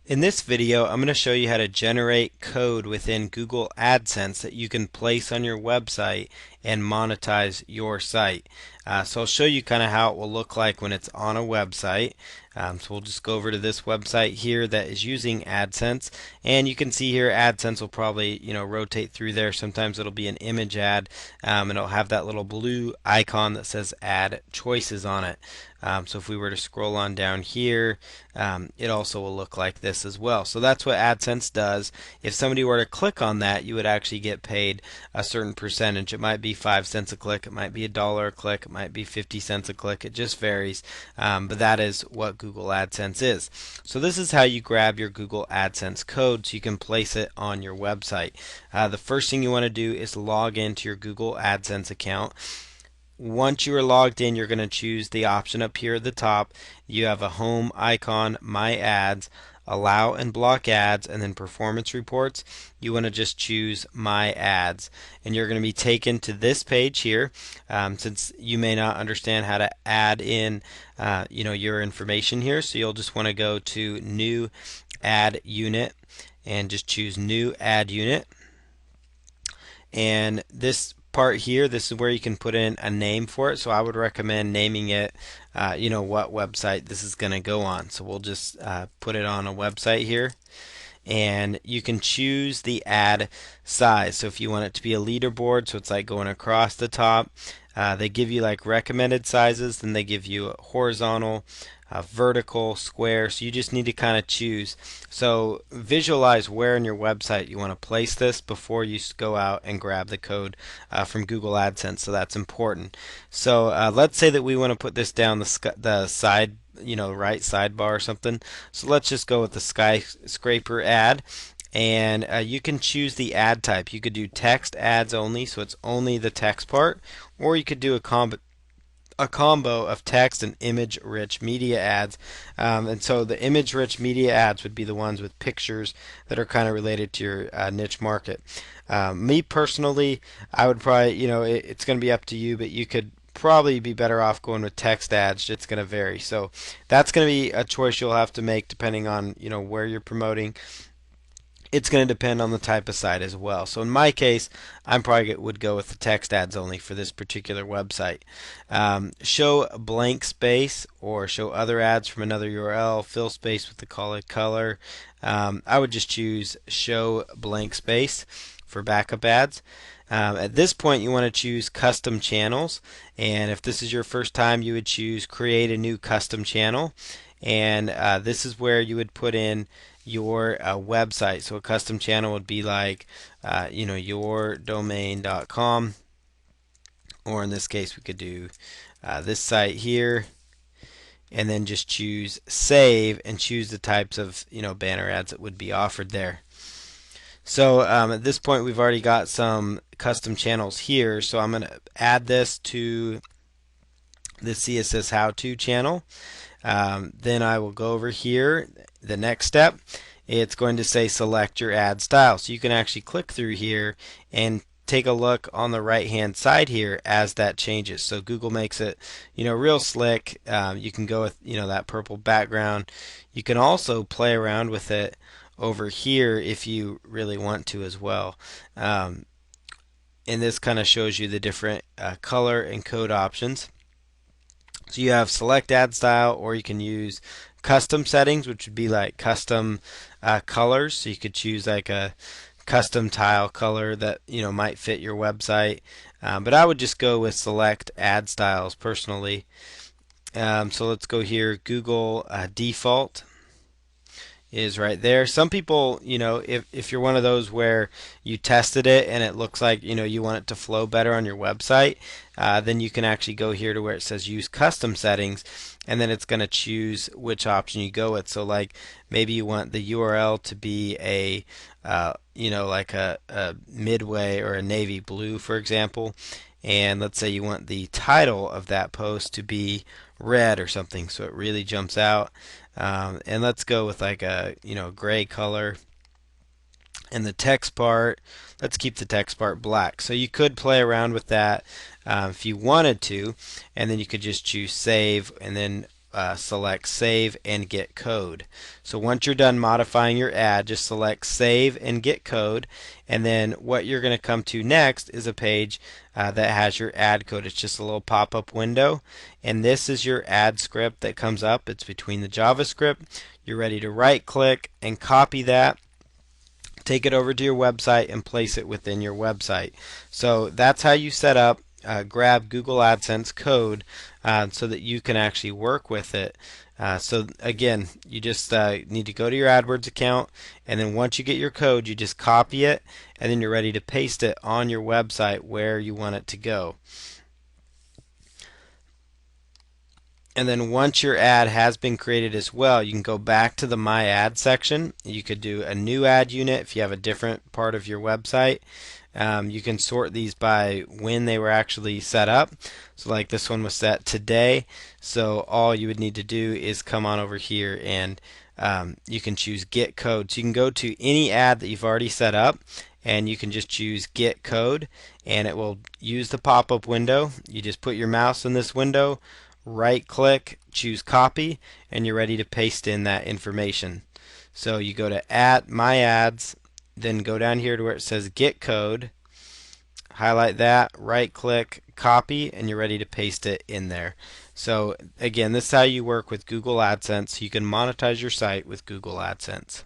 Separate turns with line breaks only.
In this video, I'm going to show you how to generate code within Google AdSense that you can place on your website and monetize your site. So I'll show you kind of how it will look like when it's on a website. So we'll just go over to this website here that is using AdSense, and you can see here AdSense will probably rotate through there. Sometimes it'll be an image ad, and it'll have that little blue icon that says Ad Choices on it. So if we were to scroll on down here, it also will look like this as well. So that's what AdSense does. If somebody were to click on that, you would actually get paid a certain percentage. It might be 5 cents a click, it might be $1 a click, it might be 50 cents a click. It just varies, but that is what Google AdSense is. So this is how you grab your Google AdSense code so you can place it on your website. The first thing you want to do is log into your Google AdSense account. Once you are logged in, you're going to choose the option up here at the top. You have a home icon, My Ads, Allow and Block Ads, and then Performance Reports. You want to just choose My Ads, and you're going to be taken to this page here. Since you may not understand how to add in, your information here, so you'll just want to go to New Ad Unit and just choose New Ad Unit. And this part here, this is where you can put in a name for it. So I would recommend naming it, what website this is going to go on. So we'll just put it on a website here. And you can choose the ad size. So if you want it to be a leaderboard, so it's like going across the top, they give you like recommended sizes, then they give you a horizontal, vertical, square, so you just need to kind of choose. So visualize where in your website you want to place this before you go out and grab the code from Google AdSense, so that's important. So let's say that we want to put this down the side, right sidebar or something. So let's just go with the skyscraper ad. And you can choose the ad type. You could do text ads only, so it's only the text part, or you could do a combo of text and image rich media ads. And so the image rich media ads would be the ones with pictures that are kind of related to your niche market. Me personally, I would probably, it's going to be up to you, but you could probably be better off going with text ads. It's going to vary. So that's going to be a choice you'll have to make depending on, where you're promoting. It's going to depend on the type of site as well. So in my case, I probably would go with the text ads only for this particular website. Show blank space or show other ads from another URL. Fill space with the color. I would just choose show blank space for backup ads. At this point, you want to choose custom channels, and if this is your first time, you would choose create a new custom channel, and this is where you would put in your website. So a custom channel would be like, yourdomain.com, or in this case, we could do this site here, and then just choose save and choose the types of banner ads that would be offered there. So at this point, we've already got some custom channels here. So I'm going to add this to the CSS how-to channel. Then I will go over here. The next step, it's going to say select your ad style. So you can actually click through here and take a look on the right hand side here as that changes. So Google makes it real slick. You can go with that purple background. You can also play around with it over here if you really want to as well. And this kind of shows you the different color and code options. So you have select ad style, or you can use custom settings, which would be like custom colors. So you could choose like a custom tile color that might fit your website. But I would just go with select ad styles personally. So let's go here. Google default is right there. Some people, if you're one of those where you tested it and it looks like you want it to flow better on your website, then you can actually go here to where it says use custom settings, and then it's going to choose which option you go with. So like maybe you want the URL to be a like a midway or a navy blue, for example, and let's say you want the title of that post to be red or something, so it really jumps out. And let's go with like a gray color. And the text part, let's keep the text part black. So you could play around with that if you wanted to, and then you could just choose save, and then select Save and Get Code. So once you're done modifying your ad, just select Save and Get Code, and then what you're going to come to next is a page that has your ad code. It's just a little pop-up window, and this is your ad script that comes up. It's between the JavaScript. You're ready to right-click and copy that, take it over to your website, and place it within your website. So that's how you set up grab Google AdSense code so that you can actually work with it. So again, you just need to go to your AdWords account, and then once you get your code, you just copy it, and then you're ready to paste it on your website where you want it to go. And then once your ad has been created as well, you can go back to the My Ad section. You could do a new ad unit if you have a different part of your website. You can sort these by when they were actually set up. So like this one was set today. So all you would need to do is come on over here and you can choose Get Code. So you can go to any ad that you've already set up, and you can just choose Get Code, and it will use the pop-up window. You just put your mouse in this window, right click, choose Copy, and you're ready to paste in that information. So you go to My Ads, then go down here to where it says Get Code, highlight that, right click, copy, and you're ready to paste it in there. So again, this is how you work with Google AdSense. You can monetize your site with Google AdSense.